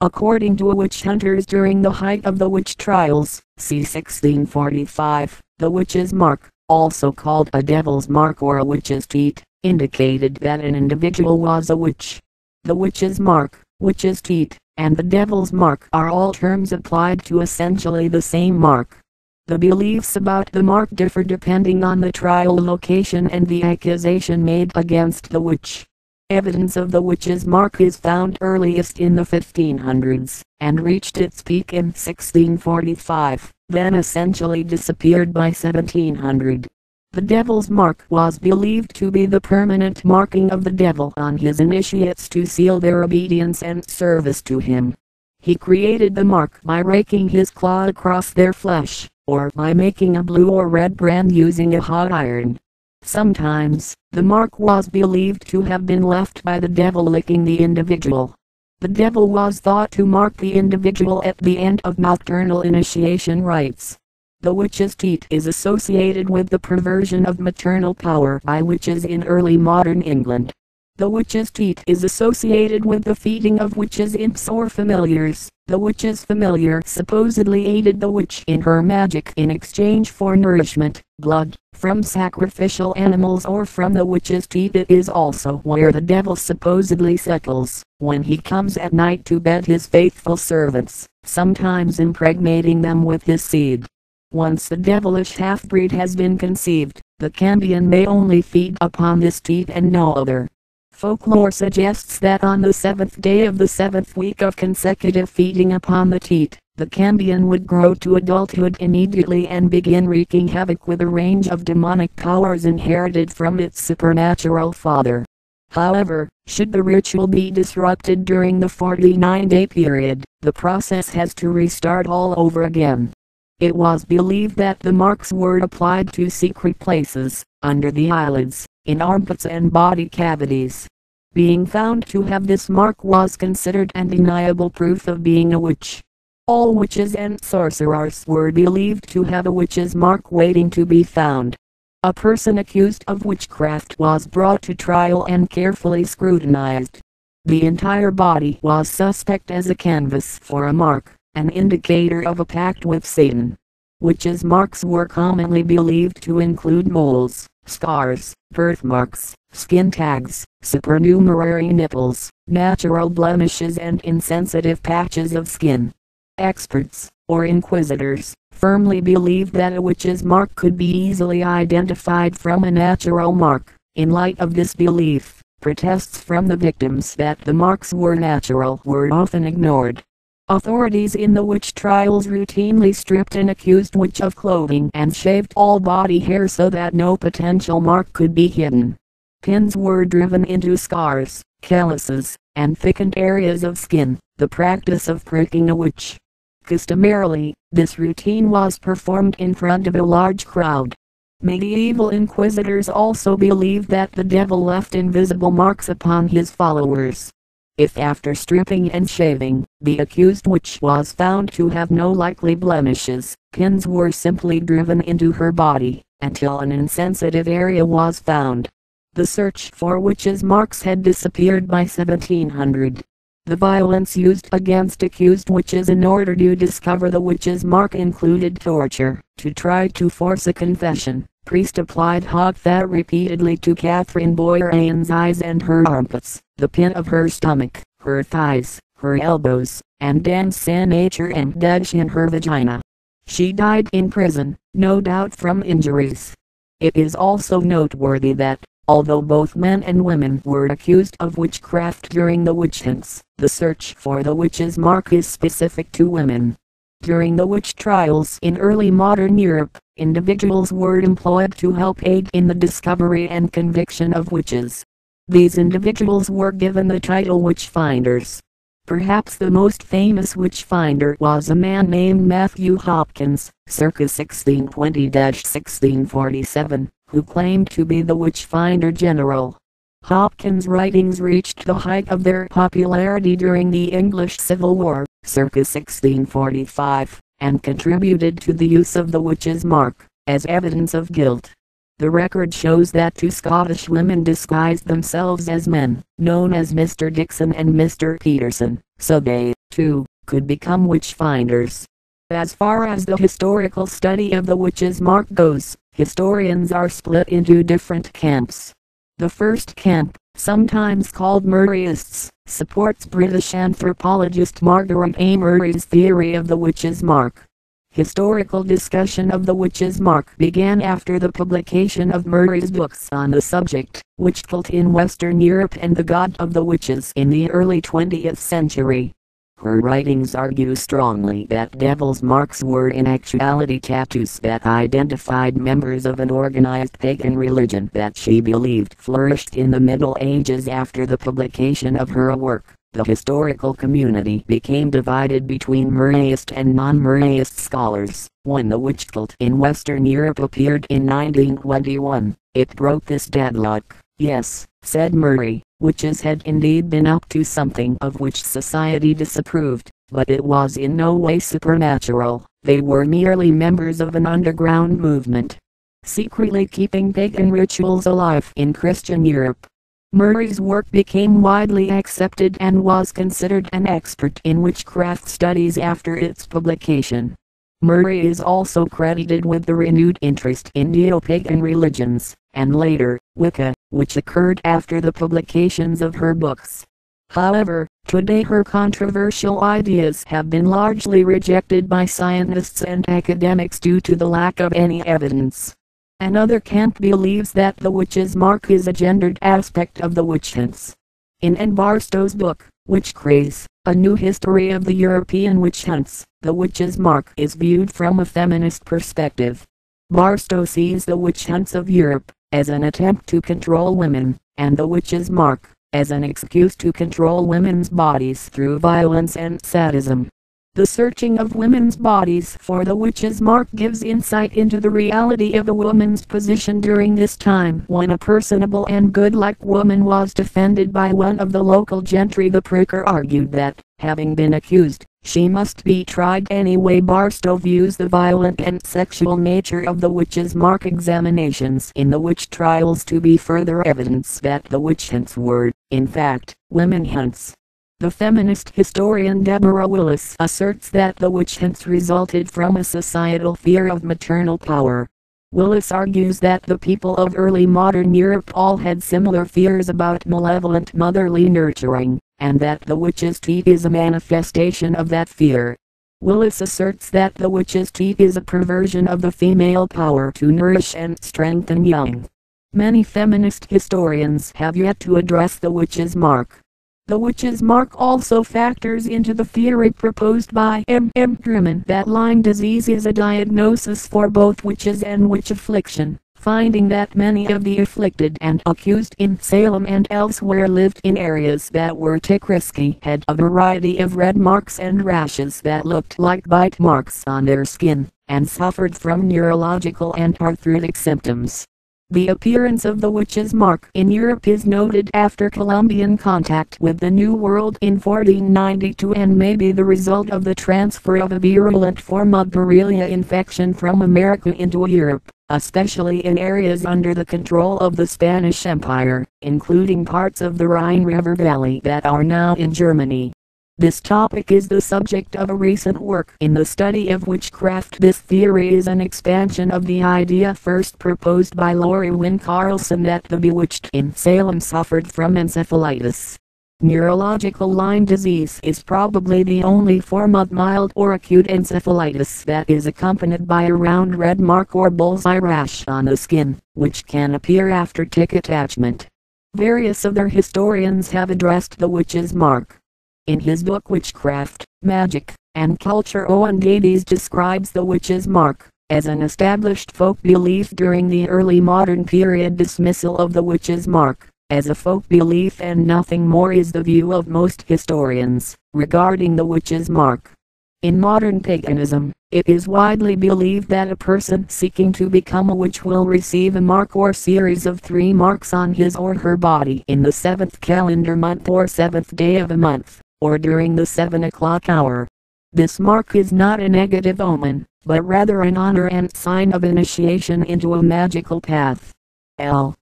According to witch hunters during the height of the witch trials, c. 1645, the witch's mark, also called a devil's mark or a witch's teat, indicated that an individual was a witch. The witch's mark, witch's teat, and the devil's mark are all terms applied to essentially the same mark. The beliefs about the mark differ depending on the trial location and the accusation made against the witch. Evidence of the witch's mark is found earliest in the 1500s, and reached its peak in 1645, then essentially disappeared by 1700. The devil's mark was believed to be the permanent marking of the devil on his initiates to seal their obedience and service to him. He created the mark by raking his claw across their flesh, or by making a blue or red brand using a hot iron. Sometimes, the mark was believed to have been left by the devil licking the individual. The devil was thought to mark the individual at the end of nocturnal initiation rites. The witch's teat is associated with the perversion of maternal power by witches in early modern England. The witch's teat is associated with the feeding of witches' imps or familiars. The witch's familiar supposedly aided the witch in her magic in exchange for nourishment, blood, from sacrificial animals or from the witch's teat. It is also where the devil supposedly settles, when he comes at night to bed his faithful servants, sometimes impregnating them with his seed. Once the devilish half-breed has been conceived, the cambion may only feed upon this teat and no other. Folklore suggests that on the 7th day of the 7th week of consecutive feeding upon the teat, the cambion would grow to adulthood immediately and begin wreaking havoc with a range of demonic powers inherited from its supernatural father. However, should the ritual be disrupted during the 49-day period, the process has to restart all over again. It was believed that the marks were applied to secret places, under the eyelids, in armpits and body cavities. Being found to have this mark was considered undeniable proof of being a witch. All witches and sorcerers were believed to have a witch's mark waiting to be found. A person accused of witchcraft was brought to trial and carefully scrutinized. The entire body was suspect as a canvas for a mark, an indicator of a pact with Satan. Witches' marks were commonly believed to include moles, scars, birthmarks, skin tags, supernumerary nipples, natural blemishes and insensitive patches of skin. Experts, or inquisitors, firmly believed that a witch's mark could be easily identified from a natural mark. In light of this belief, protests from the victims that the marks were natural were often ignored. Authorities in the witch trials routinely stripped an accused witch of clothing and shaved all body hair so that no potential mark could be hidden. Pins were driven into scars, calluses, and thickened areas of skin, the practice of pricking a witch. Customarily, this routine was performed in front of a large crowd. Medieval inquisitors also believed that the devil left invisible marks upon his followers. If after stripping and shaving, the accused witch was found to have no likely blemishes, pins were simply driven into her body, until an insensitive area was found. The search for witches' marks had disappeared by 1700. The violence used against accused witches in order to discover the witch's mark included torture. To try to force a confession, priest applied hot fat repeatedly to Catherine Boyer-Ains's eyes and her armpits, the pit of her stomach, her thighs, her elbows, and Dan Sanacher and Dutch in her vagina. She died in prison, no doubt from injuries. It is also noteworthy that, although both men and women were accused of witchcraft during the witch hunts, the search for the witch's mark is specific to women. During the witch trials in early modern Europe, individuals were employed to help aid in the discovery and conviction of witches. These individuals were given the title witch finders. Perhaps the most famous witch finder was a man named Matthew Hopkins, circa 1620-1647, who claimed to be the witch finder general. Hopkins' writings reached the height of their popularity during the English Civil War, circa 1645, and contributed to the use of the witch's mark, as evidence of guilt. The record shows that two Scottish women disguised themselves as men, known as Mr. Dixon and Mr. Peterson, so they, too, could become witch finders. As far as the historical study of the witch's mark goes, historians are split into different camps. The first camp, sometimes called Murrayists, supports British anthropologist Margaret A. Murray's theory of the witch's mark. Historical discussion of the witch's mark began after the publication of Murray's books on the subject, Witch Cult in Western Europe and the God of the Witches in the early 20th century. Her writings argue strongly that devil's marks were in actuality tattoos that identified members of an organized pagan religion that she believed flourished in the Middle Ages. After the publication of her work, the historical community became divided between Murrayist and non-Murrayist scholars. When the witch cult in Western Europe appeared in 1921, it broke this deadlock. Yes, said Murray, witches had indeed been up to something of which society disapproved, but it was in no way supernatural. They were merely members of an underground movement, secretly keeping pagan rituals alive in Christian Europe. Murray's work became widely accepted and was considered an expert in witchcraft studies after its publication. Murray is also credited with the renewed interest in neo-pagan religions, and later, Wicca, which occurred after the publications of her books. However, today her controversial ideas have been largely rejected by scientists and academics due to the lack of any evidence. Another camp believes that the witch's mark is a gendered aspect of the witch hunts. In N. Barstow's book, Witch Craze, A New History of the European Witch Hunts, the witch's mark is viewed from a feminist perspective. Barstow sees the witch hunts of Europe as an attempt to control women, and the witch's mark as an excuse to control women's bodies through violence and sadism. The searching of women's bodies for the witch's mark gives insight into the reality of a woman's position during this time when a personable and good-like woman was defended by one of the local gentry. The pricker argued that, having been accused, she must be tried anyway. Barstow views the violent and sexual nature of the witch's mark examinations in the witch trials to be further evidence that the witch hunts were, in fact, women hunts. The feminist historian Deborah Willis asserts that the witch hunts resulted from a societal fear of maternal power. Willis argues that the people of early modern Europe all had similar fears about malevolent motherly nurturing, and that the witch's teat is a manifestation of that fear. Willis asserts that the witch's teat is a perversion of the female power to nourish and strengthen young. Many feminist historians have yet to address the witch's mark. The witch's mark also factors into the theory proposed by M. Truman that Lyme disease is a diagnosis for both witches and witch affliction, finding that many of the afflicted and accused in Salem and elsewhere lived in areas that were tick-risky, had a variety of red marks and rashes that looked like bite marks on their skin, and suffered from neurological and arthritic symptoms. The appearance of the witch's mark in Europe is noted after Columbian contact with the New World in 1492 and may be the result of the transfer of a virulent form of Borrelia infection from America into Europe, especially in areas under the control of the Spanish Empire, including parts of the Rhine River Valley that are now in Germany. This topic is the subject of a recent work in the study of witchcraft. This theory is an expansion of the idea first proposed by Lori Wynn Carlson that the bewitched in Salem suffered from encephalitis. Neurological Lyme disease is probably the only form of mild or acute encephalitis that is accompanied by a round red mark or bullseye rash on the skin, which can appear after tick attachment. Various other historians have addressed the witch's mark. In his book Witchcraft, Magic, and Culture, Owen Davies describes the witch's mark as an established folk belief during the early modern period. Dismissal of the witch's mark as a folk belief and nothing more is the view of most historians regarding the witch's mark. In modern paganism, it is widely believed that a person seeking to become a witch will receive a mark or series of 3 marks on his or her body in the 7th calendar month or 7th day of a month, or during the 7 o'clock hour. This mark is not a negative omen, but rather an honor and sign of initiation into a magical path. L.